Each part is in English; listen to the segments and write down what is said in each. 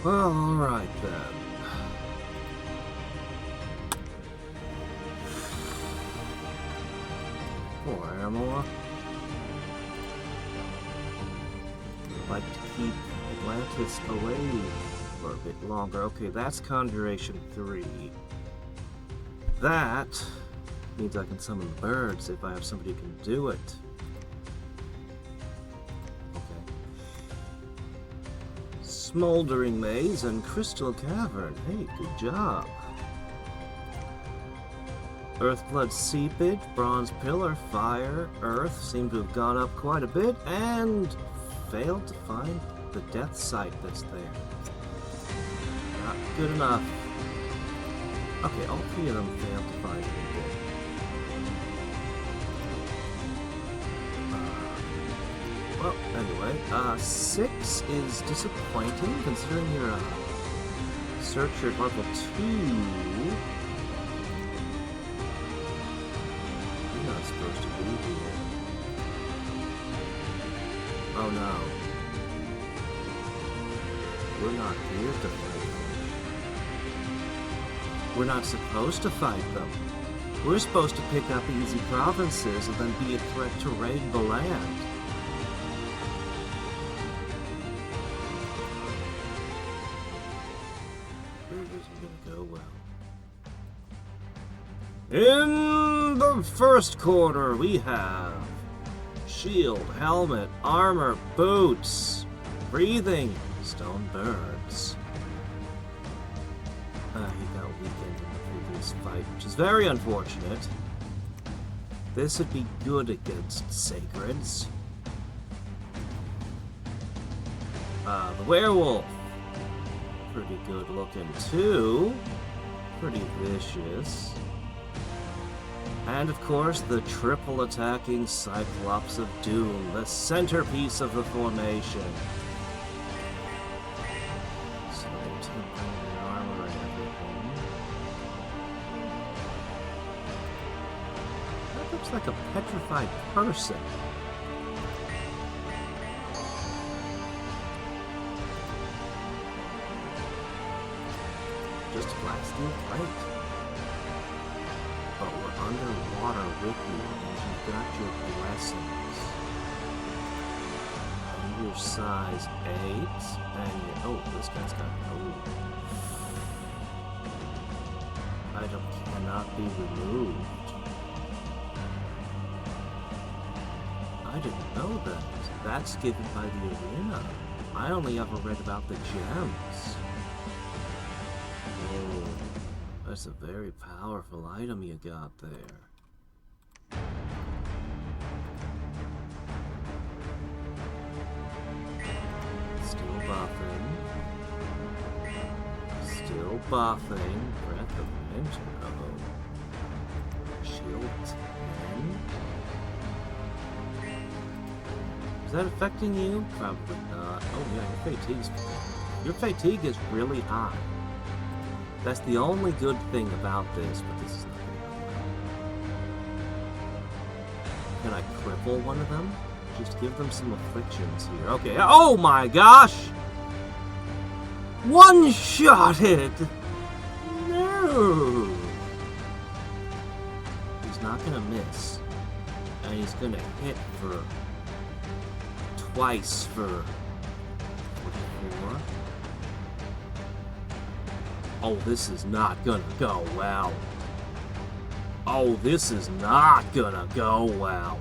Well, alright then. More more. I'd like to keep Atlantis away for a bit longer. Okay, that's Conjuration 3. That means I can summon the birds if I have somebody who can do it. Okay. Smoldering Maze and Crystal Cavern. Hey, good job. Earthblood Seepage, Bronze Pillar, Fire, Earth seem to have gone up quite a bit, and failed to find the death site that's there. Not good enough. Okay, all three of them failed to find anything. Well, anyway, 6 is disappointing considering you're a searcher at level 2. Supposed to be here. Oh no. We're not here to fight them. We're not supposed to fight them. We're supposed to pick up easy provinces and then be a threat to raid the land. This isn't gonna go well. In the first quarter, we have shield, helmet, armor, boots, breathing, stone birds. He got weakened in the previous fight, which is very unfortunate. This would be good against sacreds. The werewolf, pretty good looking too. Pretty vicious. And of course, the triple attacking Cyclops of Doom, the centerpiece of the formation. So, temporary armor and everything. That looks like a petrified person. Just flat steel plate. But we're underwater with you, and you've got your blessings. And your size 8, and you... Oh, this guy's got... Oh. Item cannot be removed. I didn't know that. That's given by the arena. I only ever read about the gems. Oh. That's a very powerful item you got there. Still buffing. Still buffing. Breath of Winter. Uh-oh. Shield 10. Is that affecting you? Probably not. Oh yeah, your fatigue is really high. That's the only good thing about this, but this is not going to happen. Can I cripple one of them? Just give them some afflictions here. Okay, oh my gosh! One-shotted! No! He's not going to miss. And he's going to hit for... twice for... 44. Oh, this is not gonna go well. Oh, this is not gonna go well.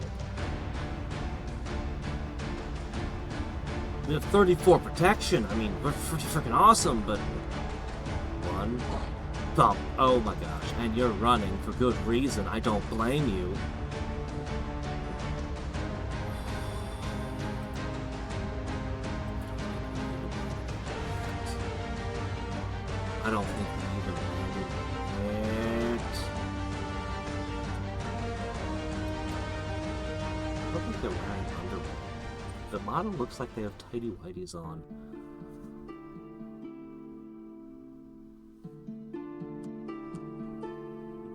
We have 34 protection. I mean, we're pretty freaking awesome, but... One thump. Oh my gosh. And you're running for good reason. I don't blame you. I don't think we even landed it. I don't think they're wearing underwear. The model looks like they have tighty whities on.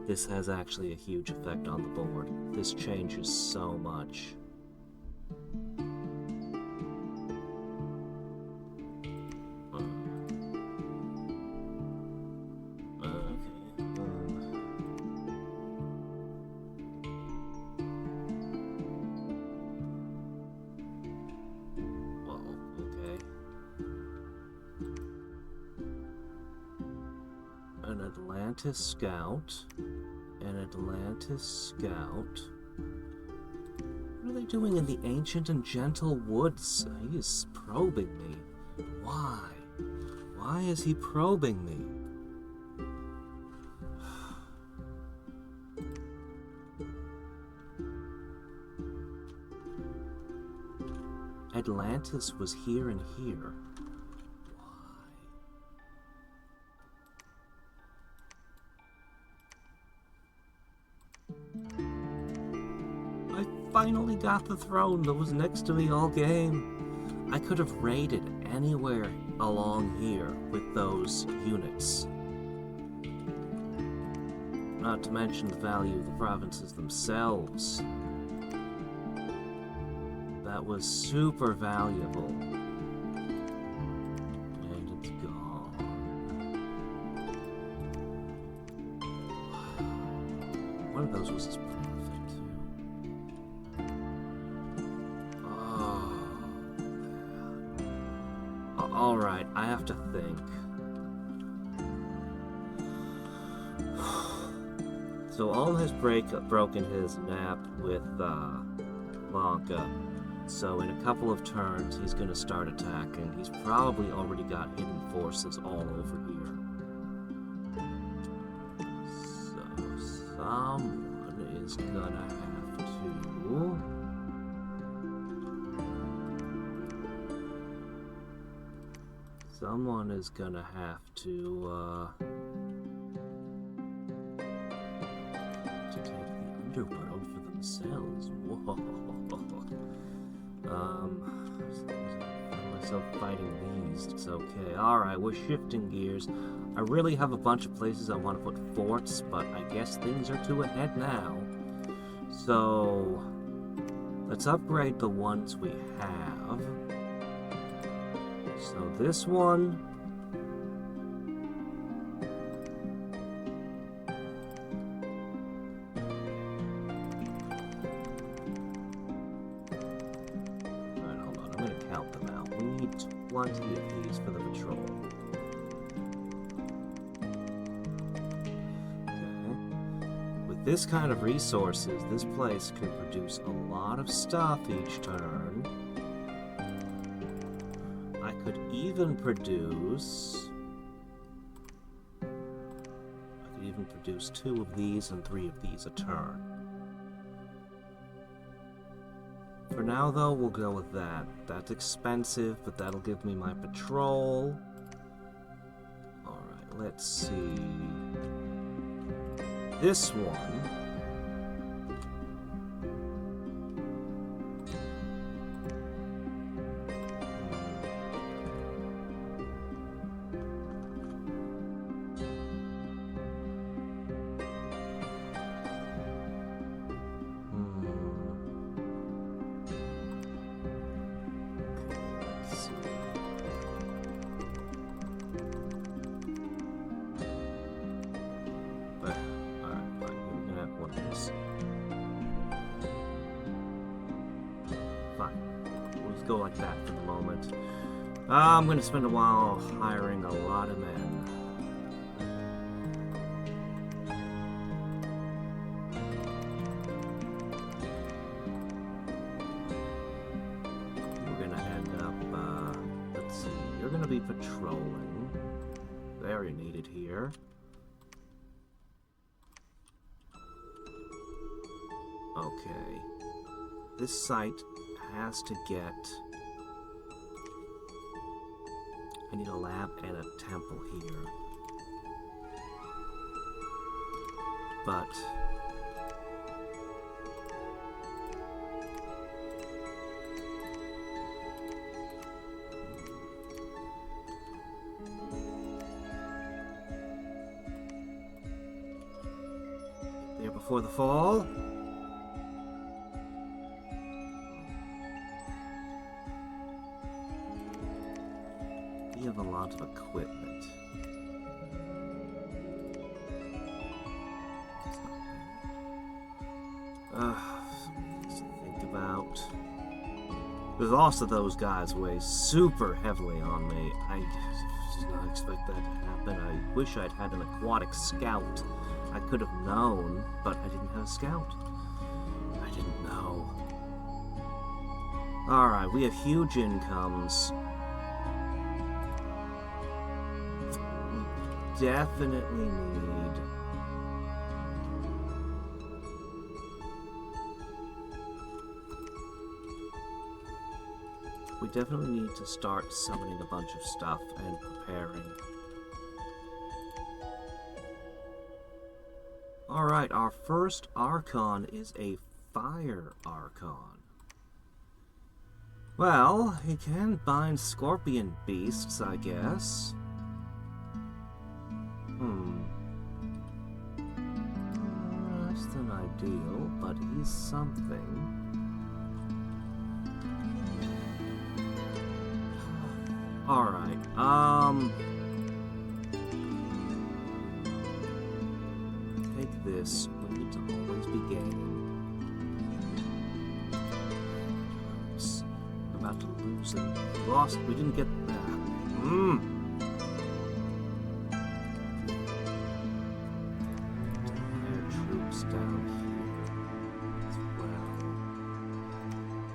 This has actually a huge effect on the board. This changes so much. Atlantis scout. An Atlantis scout. What are they doing in the ancient and gentle woods? He is probing me. Why? Why is he probing me? Atlantis was here and here. Why? I finally got the throne that was next to me all game. I could have raided anywhere along here with those units. Not to mention the value of the provinces themselves. That was super valuable. And it's gone. One of those was his profit, too. Oh, man. Alright, I have to think. So Ulm has broken his nap with Lanka. So in a couple of turns, he's going to start attacking. He's probably already got hidden forces all over here. So someone is going to have to... Someone is going to have to take the underworld for themselves. Whoa. I find myself fighting these. It's okay. Alright, we're shifting gears. I really have a bunch of places I want to put forts, but I guess things are too ahead now. So, let's upgrade the ones we have. So this one... plenty of these for the patrol. Okay. With this kind of resources, this place can produce a lot of stuff each turn. I could even produce... 2 of these and 3 of these a turn. For now, though, we'll go with that. That's expensive, but that'll give me my patrol. Alright, let's see. This one... go like that for the moment. I'm going to spend a while hiring a lot of men. We're going to end up, let's see, you're going to be patrolling. Very needed here. Okay. This site has to get... I need a lab and a temple here. But... there before the fall. We have a lot of equipment. Things to think about. The loss of those guys weighs super heavily on me. I did not expect that to happen. I wish I'd had an aquatic scout. I could have known, but I didn't have a scout. I didn't know. Alright, we have huge incomes. We definitely need... We definitely need to start summoning a bunch of stuff and preparing. Alright, our first Archon is a Fire Archon. Well, he can bind scorpion beasts, I guess. Less than ideal, but he's something. Alright, take this. We need to always be gaining. I'm about to lose it. Lost. We didn't get that. Higher troops down here as well.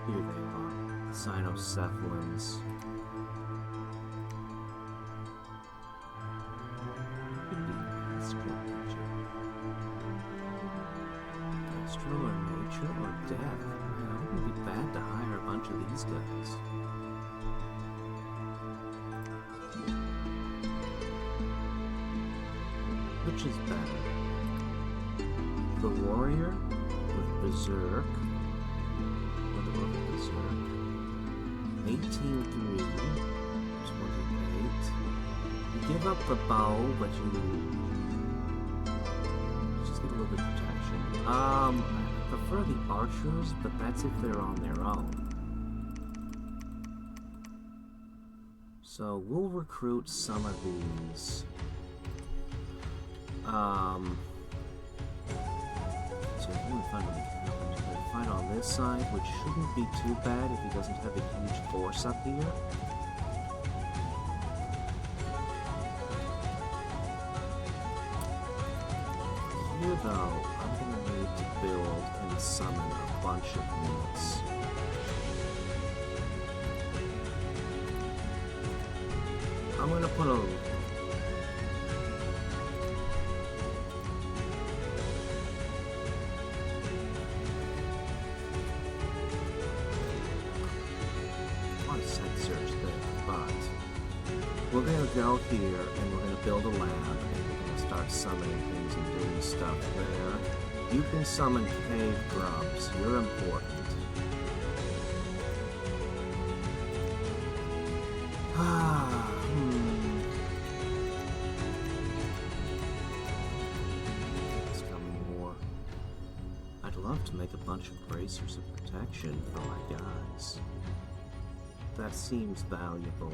Here they are. Cynocephalans. Death. Man, it wouldn't be bad to hire a bunch of these guys. Which is better? The warrior with berserk, or the berserk. 18-3, 28. You give up the bow, but you just get a little bit of protection. I prefer the archers, but that's if they're on their own. So we'll recruit some of these. So I'm going to fight on this side, which shouldn't be too bad if he doesn't have a huge force up here. Here, though, I'm going to need to build and summon a bunch of units. I'm going to put a... We're going to go here, and we're going to build a lab, and we're going to start summoning things and doing stuff there. You can summon cave grubs. You're important. It's coming more. I'd love to make a bunch of bracers of protection for my guys. That seems valuable.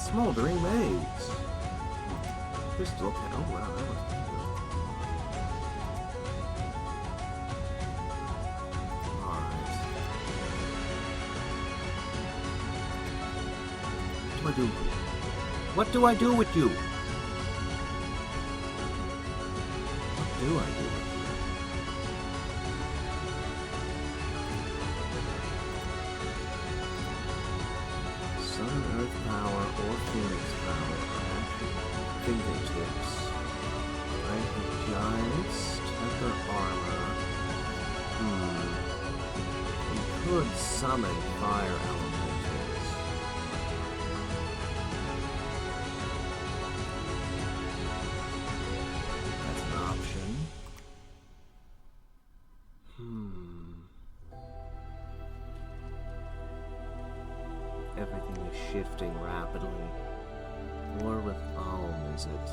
Smoldering maize. Crystal cat. Oh wow, that was good. Alright. What do I do? What do I do with you? What do I do with you? Earth power or Phoenix power at fingertips. Rank of giants, temper armor. We could summon fire elementals. That's an option. Everything is shifting rapidly. War with Ulm, is it?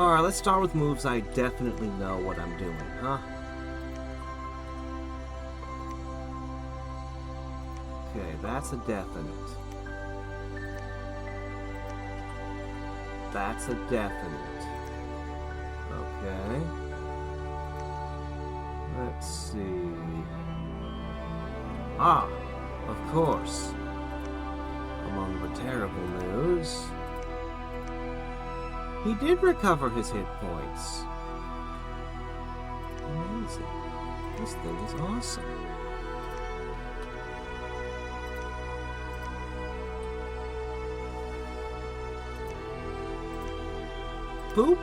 Alright, let's start with moves I definitely know what I'm doing, huh? Okay, that's a definite. That's a definite. Okay. Let's see. Ah, of course. Among the terrible news, he did recover his hit points. Amazing. This thing is awesome. Boop.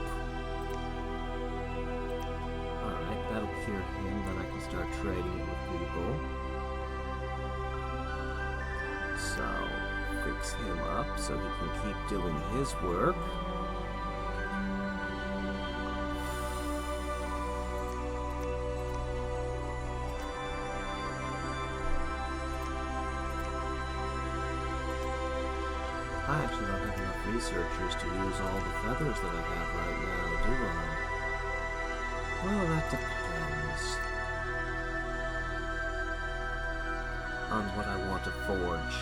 Alright, that'll cure him, then I can start trading it with people. So, fix him up so he can keep doing his work. I actually don't have enough researchers to use all the feathers that I have right now, do I? Well, that depends on what I want to forge.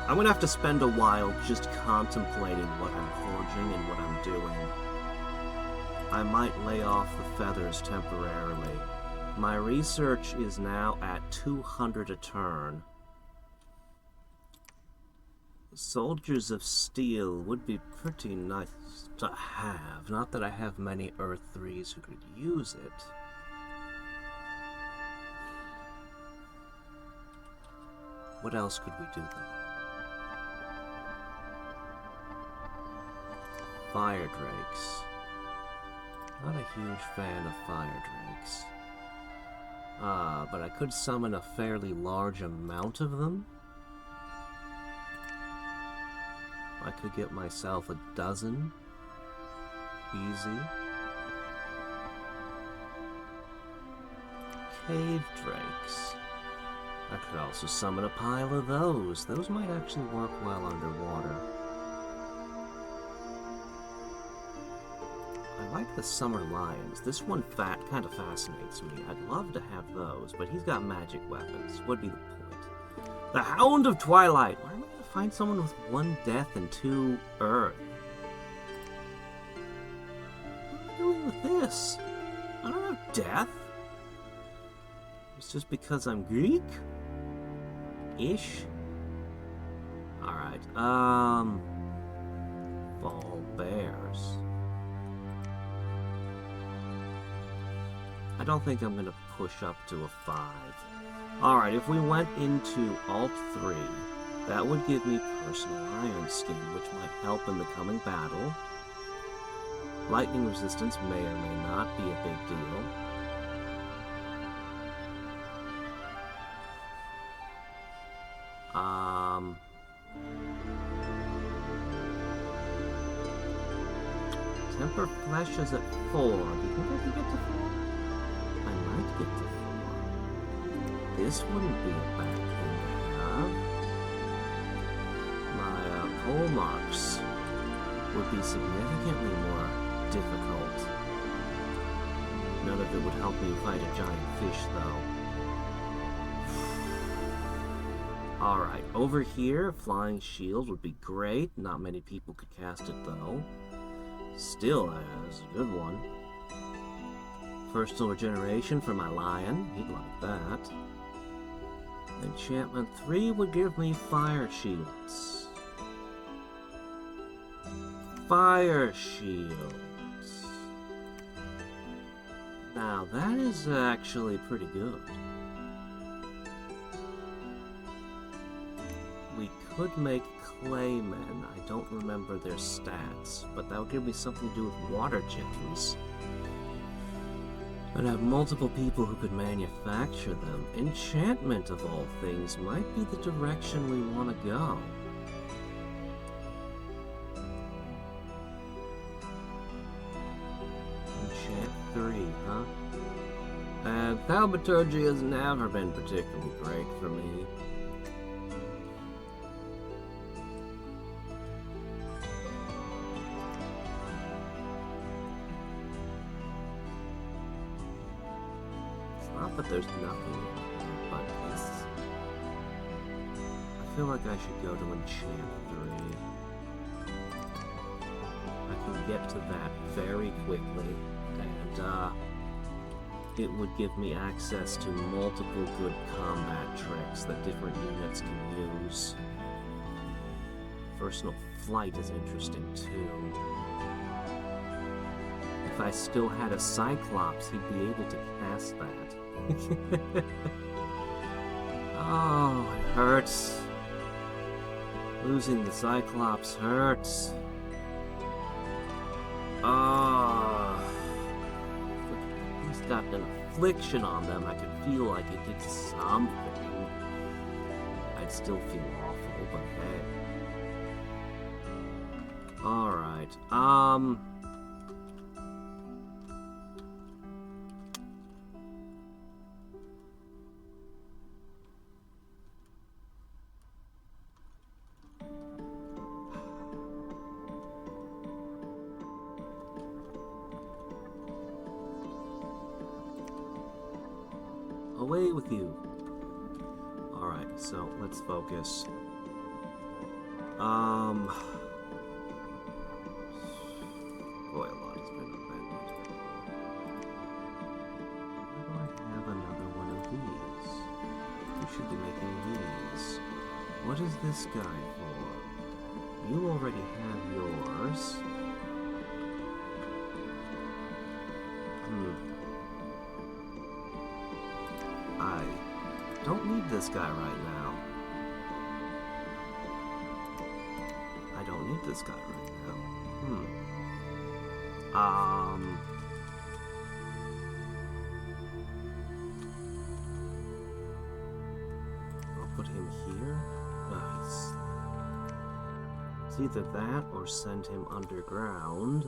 I'm gonna have to spend a while just contemplating what I'm forging and what I'm doing. I might lay off the feathers temporarily. My research is now at 200 a turn. Soldiers of Steel would be pretty nice to have. Not that I have many Earth 3s who could use it. What else could we do though? Fire Drakes. Not a huge fan of Fire Drakes. But I could summon a fairly large amount of them. I could get myself a dozen. Easy. Cave Drakes. I could also summon a pile of those. Those might actually work well underwater. I like the Summer Lions. This one kind of fascinates me. I'd love to have those, but he's got magic weapons. Would be the point. The Hound of Twilight. Where am I going to find someone with 1 death and 2 earth? What am I doing with this? I don't have death. It's just because I'm Greek? Ish? Alright, Fall Bears. I don't think I'm gonna push up to a 5. Alright, if we went into Alt 3, that would give me Personal Iron Skin, which might help in the coming battle. Lightning resistance may or may not be a big deal. Temper Flesh is at 4. Do you think I can get to 4? I might get to 4. This wouldn't be a bad thing to have. My pole marks would be significantly more difficult. None of it would help me fight a giant fish, though. Alright, over here, Flying Shield would be great. Not many people could cast it, though. Still, that's a good one. First regeneration for my lion. He'd like that. Enchantment 3 would give me Fire Shields. Fire Shields. Now, that is actually pretty good. We could make Claymen. I don't remember their stats, but that would give me something to do with water gems. I'd have multiple people who could manufacture them. Enchantment, of all things, might be the direction we want to go. Enchant 3, huh? And Thaumaturgy has never been particularly great for me. Not that there's nothing in here, but it's... I feel like I should go to Enchant 3. I can get to that very quickly, and it would give me access to multiple good combat tricks that different units can use. Personal flight is interesting too. If I still had a Cyclops, he'd be able to cast that. Oh, it hurts. Losing the Cyclops hurts. Ah. He's got an affliction on them. I could feel like it did something. I'd still feel awful, but hey. Alright, away with you. Alright, so let's focus. Boy, a lot has been amended. Why do I have another one of these? We should be making these. What is this guy for? You already have yours. I don't need this guy right now. I don't need this guy right now. I'll put him here. Nice. It's either that or send him underground.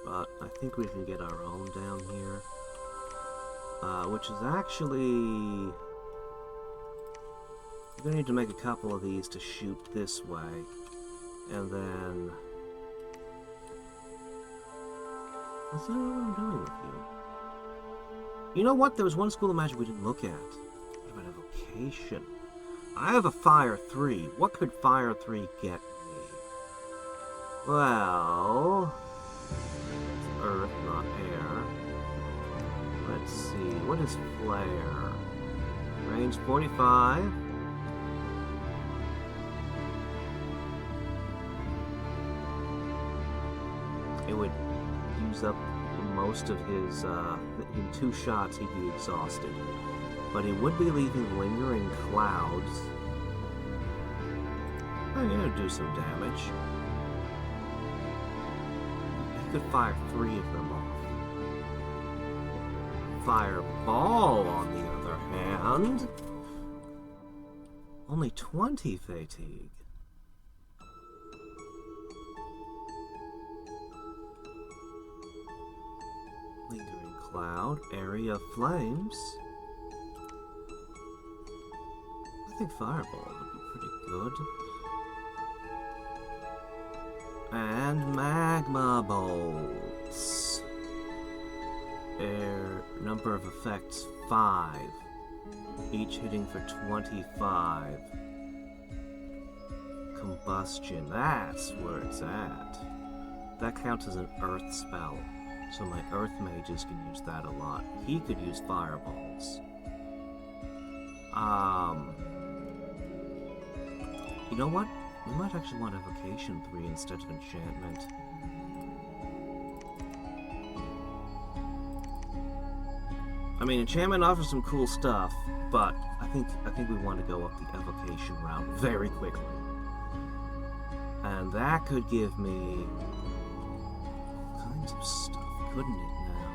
But I think we can get our own down here. Which is actually... We're gonna need to make a couple of these to shoot this way. And then... Is that what I'm doing with you? You know what? There was one school of magic we didn't look at. What about evocation? I have a Fire 3. What could Fire 3 get me? Well... It's Earth, not air. Let's see. What is Flare? Range 45. It would use up most of his, in 2 shots he'd be exhausted. But he would be leaving lingering clouds. I'm gonna do some damage. He could fire 3 of them off. Fireball, on the other hand, only 20 fatigue. Lingering cloud, area of flames. I think fireball would be pretty good. And magma bolts. Air number of effects 5. Each hitting for 25. Combustion, that's where it's at. That counts as an earth spell. So my earth mages can use that a lot. He could use fireballs. You know what? We might actually want Evocation 3 instead of Enchantment. I mean, Enchantment offers some cool stuff, but I think we want to go up the Evocation route very quickly. And that could give me all kinds of stuff, couldn't it now?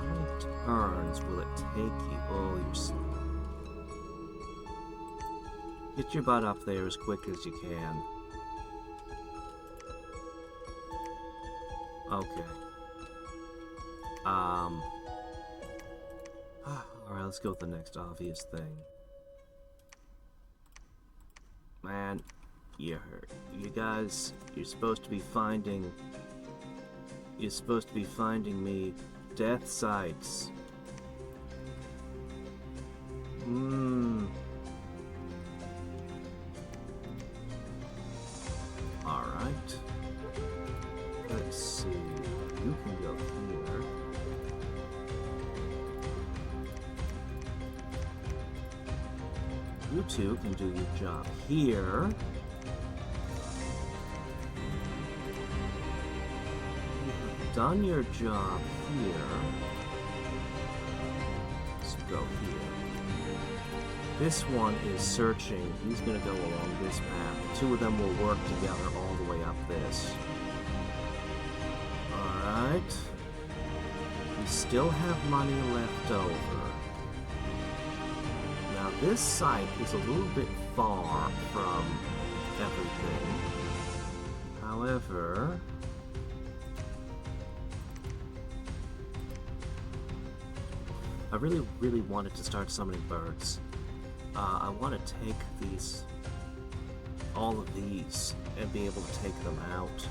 How many turns will it take you? Oh, you're slow. Get your butt up there as quick as you can. Okay. Alright, let's go with the next obvious thing. Man, You guys, you're supposed to be finding me death sites. Alright. Let's see. You can go here. You two can do your job here. You've done your job here. Let's go here. This one is searching. He's gonna go along this path. The two of them will work together all the way up this. Alright. We still have money left over. Now this site is a little bit far from everything. However, I really wanted to start summoning birds. I want to take all of these, and be able to take them out.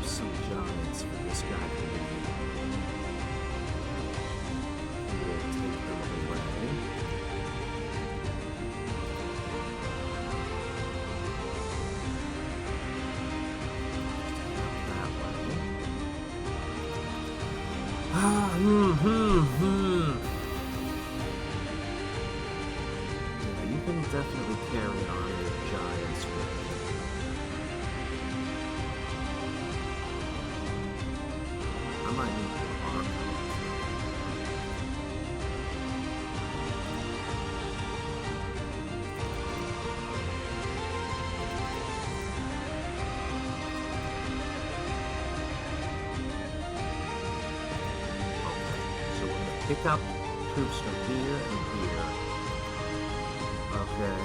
Some giants for this guy to lead. We'll take them away. That way. Yeah, you can definitely carry on with giants with you. I might need more armor. Okay, so we're gonna pick up troops from here and here. Okay,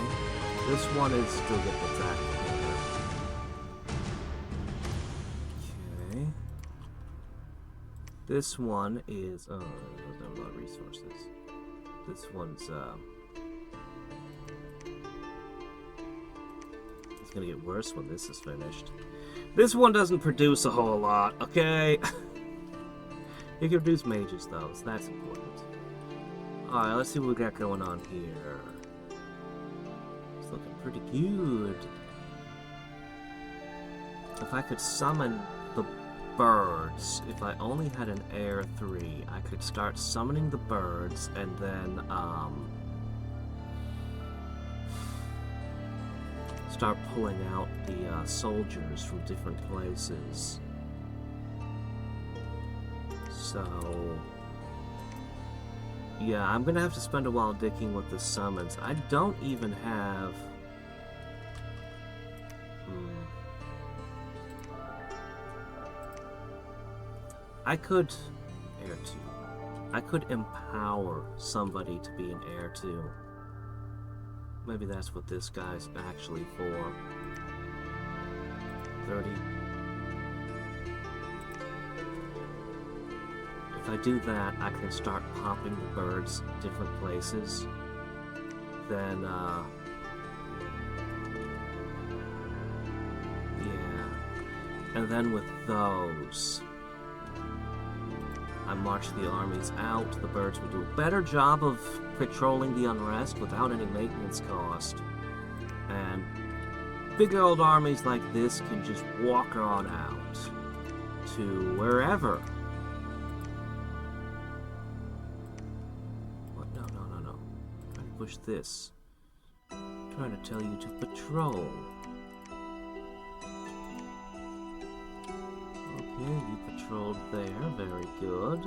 this one is still getting attacked together. Okay. This one is, oh, there's not a lot of resources. This one's, it's gonna get worse when this is finished. This one doesn't produce a whole lot, okay? It can produce mages, though, so that's important. Alright, let's see what we got going on here. It's looking pretty good. If I could summon the birds, if I only had an Air 3, I could start summoning the birds and then start pulling out the soldiers from different places. So yeah, I'm gonna have to spend a while digging with the summons. I don't even have I could Air 2. I could empower somebody to be an Air 2. Maybe that's what this guy's actually for. 30. If I do that, I can start popping the birds different places. Then, yeah. And then with those, I march the armies out. The birds will do a better job of patrolling the unrest without any maintenance cost. And big old armies like this can just walk on out to wherever. What? No. I'm trying to push this. I'm trying to tell you to patrol. Okay, you patrolled there. Very good.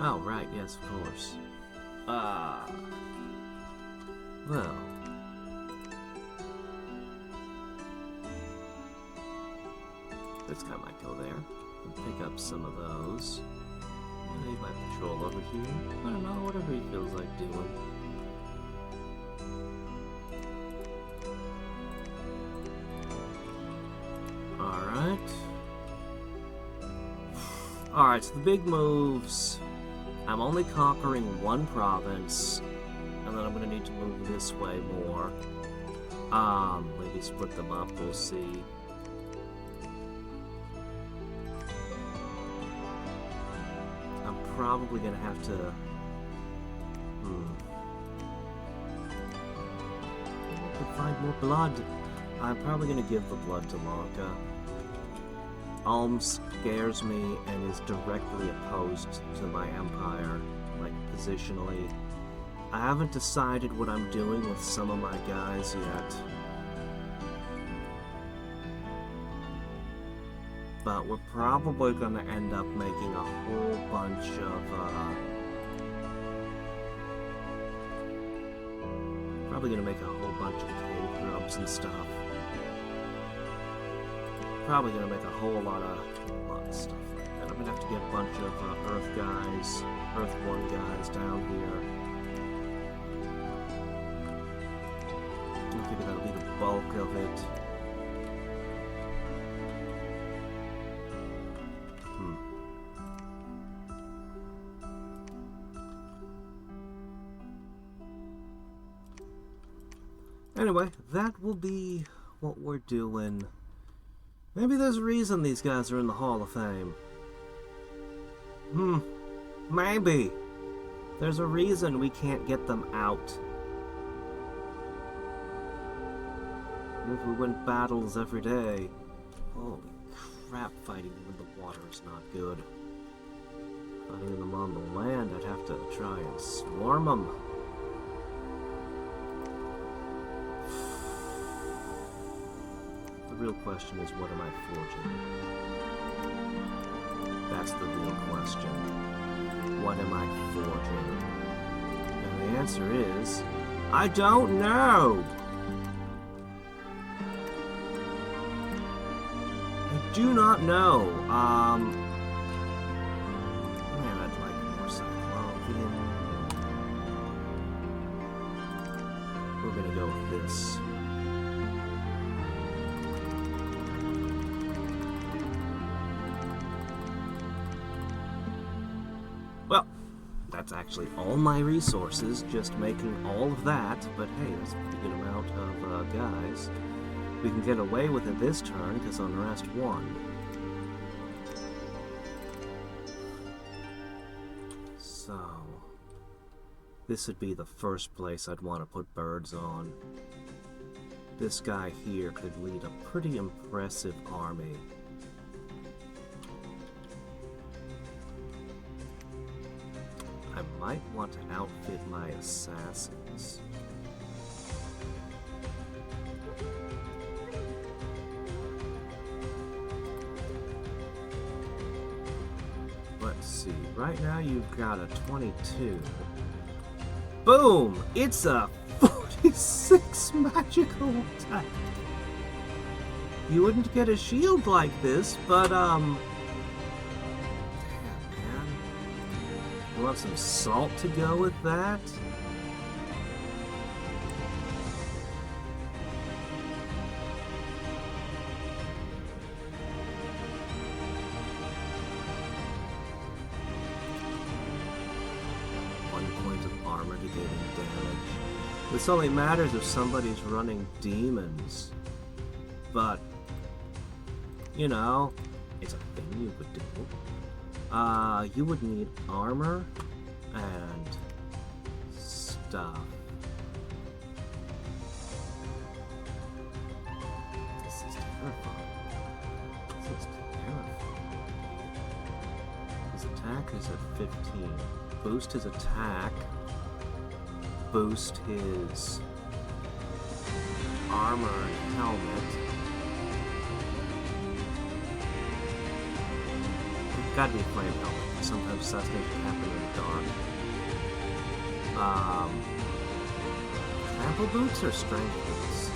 Oh, right, yes, of course. Well. This guy might go there. Pick up some of those. He might patrol over here. I don't know, whatever he feels like doing. Alright. Alright, so the big moves. I'm only conquering one province, and then I'm gonna need to move this way more. Maybe split them up, we'll see. I'm probably gonna have to... find more blood. I'm probably gonna give the blood to Lanka. Ulm scares me and is directly opposed to my empire, like positionally. I haven't decided what I'm doing with some of my guys yet. But we're probably gonna end up making a whole bunch of, probably gonna make a whole bunch of cave grubs and stuff. Probably gonna make a whole lot of stuff like that. I'm gonna have to get a bunch of Earth guys, Earth 1 guys down here. I figure that'll be the bulk of it. Anyway, that will be what we're doing. Maybe there's a reason these guys are in the Hall of Fame. Maybe. There's a reason we can't get them out. If we win battles every day. Holy crap, fighting them in the water is not good. Fighting them on the land, I'd have to try and swarm them. The real question is, what am I forging? That's the real question. What am I forging? And the answer is, I don't know! I do not know. Man, I'd like more Cyclopean. We're gonna go with this. Well, that's actually all my resources, just making all of that, but hey, that's a pretty good amount of guys. We can get away with it this turn, because unrest won. So, this would be the first place I'd want to put birds on. This guy here could lead a pretty impressive army. I might want to outfit my assassins. Let's see, right now you've got a 22. Boom! It's a 46 magical attack! You wouldn't get a shield like this, but, damn, man. You want some salt to go with that? This only matters if somebody's running demons. But, you know, it's a thing you would do. You would need armor and stuff. This is terrifying. This is terrifying. His attack is at 15. Boost his attack. Boost his armor and helmet. It's gotta be a flame helmet. Sometimes assassination happen in the dark. Trample boots or strength boots?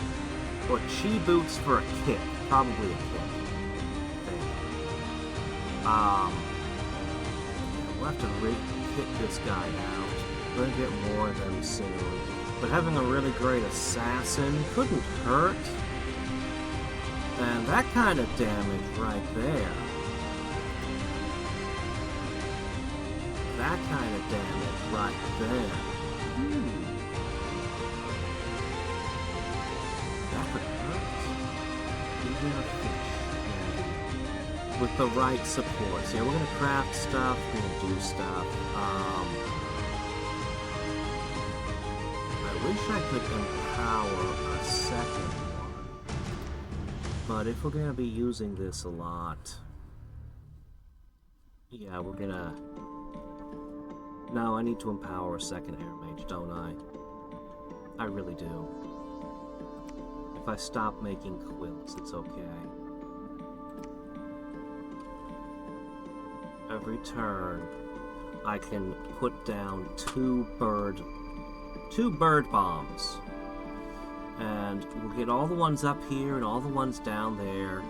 Or chi boots for a kick. Probably a kick. I think. We'll have to kick this guy out. We're gonna get more of them soon. But having a really great assassin couldn't hurt. And that kind of damage right there. That kind of damage right there. That could hurt. Even a fish. With the right supports. Yeah, we're gonna craft stuff, we're gonna do stuff. I wish I could empower a second one. But if we're gonna be using this a lot, yeah, we're gonna... No, I need to empower a second air mage, don't I? I really do. If I stop making quilts, it's okay. Every turn, I can put down two bird bombs. And we'll get all the ones up here and all the ones down there.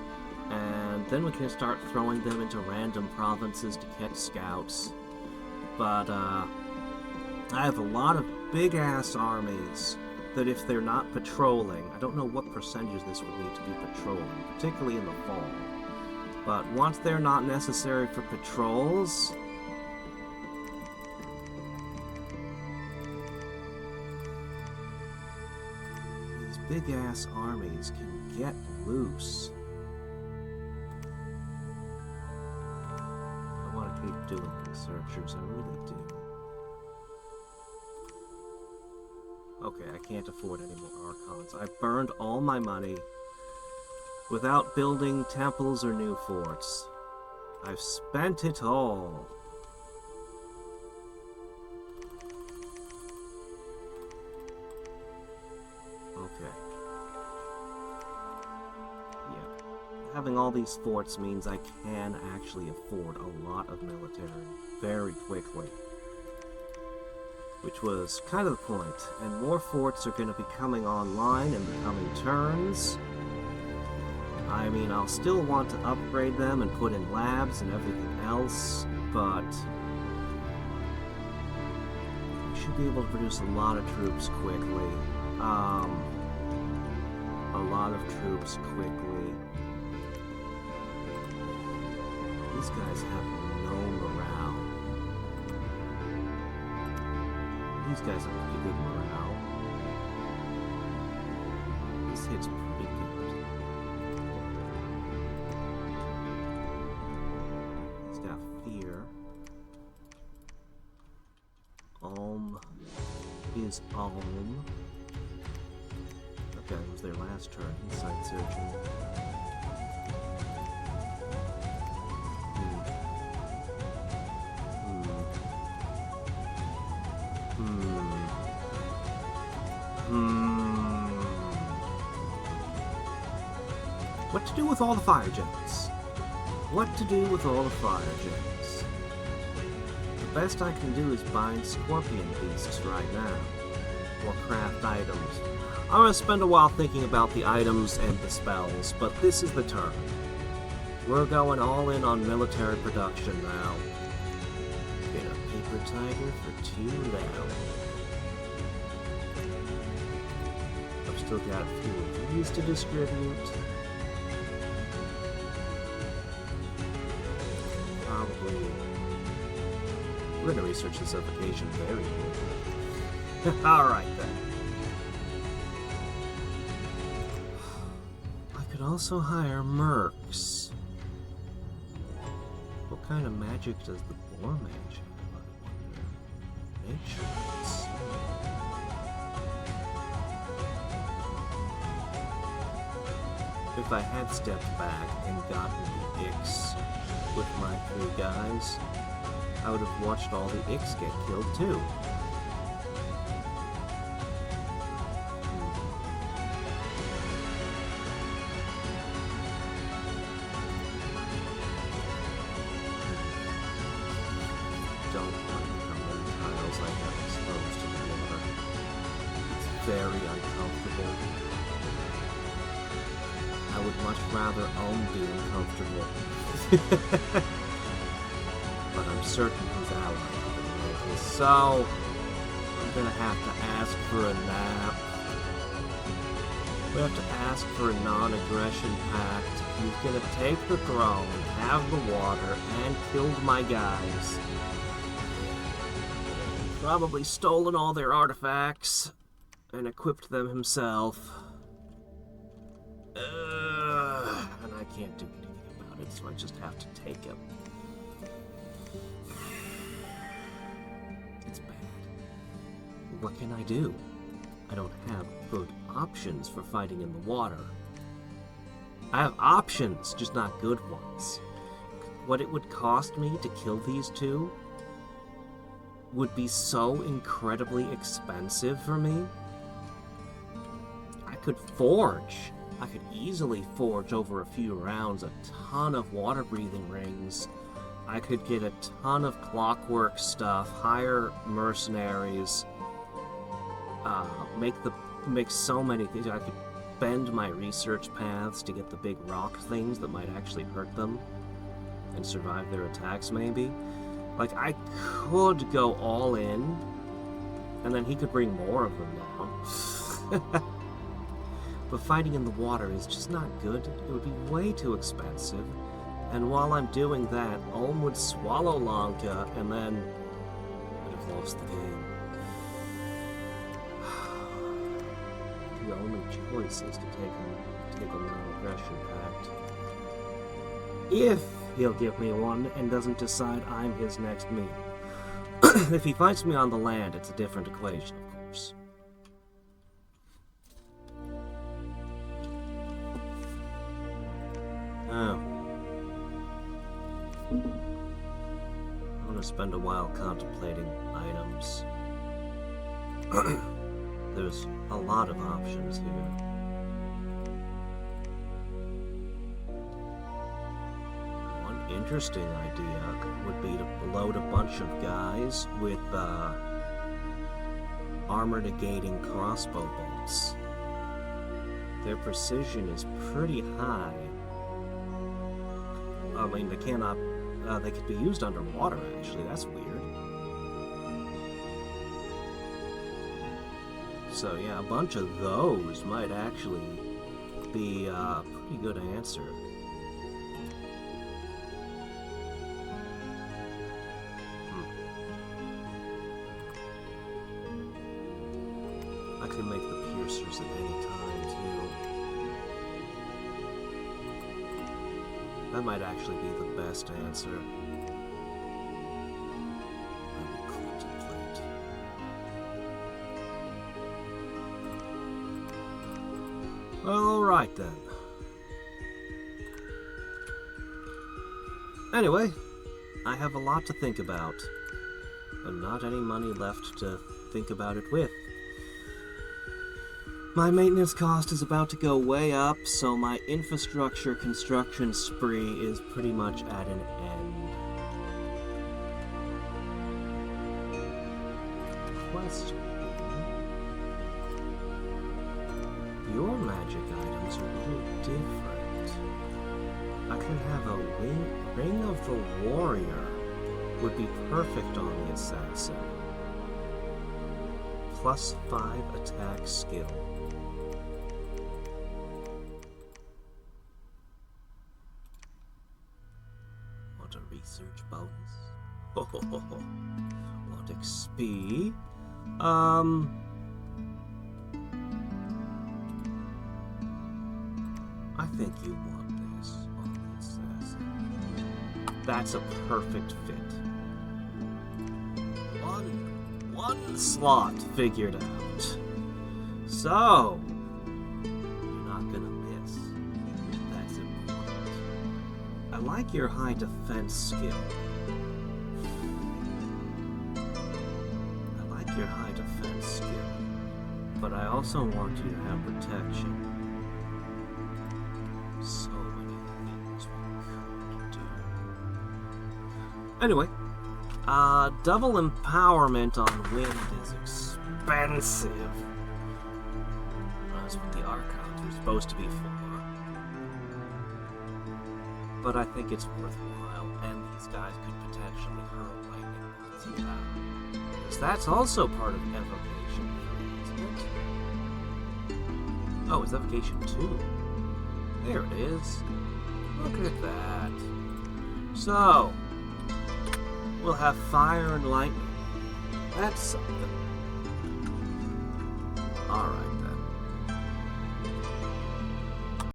And then we can start throwing them into random provinces to catch scouts. But, I have a lot of big-ass armies that if they're not patrolling, I don't know what percentage this would need to be patrolling, particularly in the fall. But once they're not necessary for patrols, these big-ass armies can get loose. I want to keep doing researchers, I really do. Okay, I can't afford any more Archons. I burned all my money without building temples or new forts. I've spent it all. Okay. Yeah. Having all these forts means I can actually afford a lot of military very quickly. Which was kind of the point. And more forts are going to be coming online in the coming turns. I mean, I'll still want to upgrade them and put in labs and everything else, but we should be able to produce a lot of troops quickly. A lot of troops quickly. These guys have no morale. These guys have pretty good morale. This hits pretty good. He's got fear. Is okay, it was their last turn. He's side searching. What to do with all the fire gems? What to do with all the fire gems? The best I can do is bind scorpion beasts right now. Or craft items. I'm gonna spend a while thinking about the items and the spells, but this is the turn. We're going all in on military production now. Get a paper tiger for 2 now. I've still got a few of these to distribute. Probably. We're gonna research this application very quickly. Alright then. I could also hire mercs. What kind of magic does the boar mage have, I wonder? Nature. If I had stepped back and gotten the Ix with my 3 guys, I would have watched all the Ix get killed too. Don't wonder how many tiles I have exposed to the water. It's very uncomfortable. I would much rather own being comfortable. but I'm certain he's allied with Atlantis, so I'm gonna have to ask for a nap. We have to ask for a non-aggression pact. He's gonna take the throne, have the water, and killed my guys. Probably stolen all their artifacts and equipped them himself. And I can't do anything about it, so I just have to take him. It's bad. What can I do? I don't have good options for fighting in the water. I have options, just not good ones. What it would cost me to kill these two would be so incredibly expensive for me. I could easily forge over a few rounds a ton of water-breathing rings. I could get a ton of clockwork stuff, hire mercenaries, make so many things. I could bend my research paths to get the big rock things that might actually hurt them and survive their attacks, maybe. Like, I could go all in, and then he could bring more of them down. But fighting in the water is just not good. It would be way too expensive. And while I'm doing that, Ulm would swallow Lanka, and then I'd have lost the game. The only choice is to take a non-aggression pact. If he'll give me one and doesn't decide I'm his next meal. If he fights me on the land, it's a different equation, of course. Oh. I'm gonna spend a while contemplating items. There's a lot of options here. One interesting idea would be to load a bunch of guys with armor-negating crossbow bolts. Their precision is pretty high. I mean, they could be used underwater, actually. That's weird. So yeah, a bunch of those might actually be a pretty good answer. I can make the piercers at any time, too. That might actually be the best answer. I will contemplate. Well, alright then. Anyway, I have a lot to think about, and not any money left to think about it with. My maintenance cost is about to go way up, so my infrastructure construction spree is pretty much at an end. Question. Your magic items are a little different. I could have a Ring of the Warrior would be perfect on the assassin. +5 attack skill. Want a research bonus? Want XP? I think you want this on the assassin. That's a perfect fit. One slot figured out. So, you're not gonna miss. That's important. I like your high defense skill. But I also want you to have protection. So many things we could do. Anyway, double empowerment on wind is expensive. That's what the Archons are supposed to be for. But I think it's worthwhile, and these guys could potentially Yeah. Because that's also part of Evocation 3, isn't it? Oh, it's Evocation 2. There it is. Look at that. So, we'll have fire and lightning. That's something. Alright.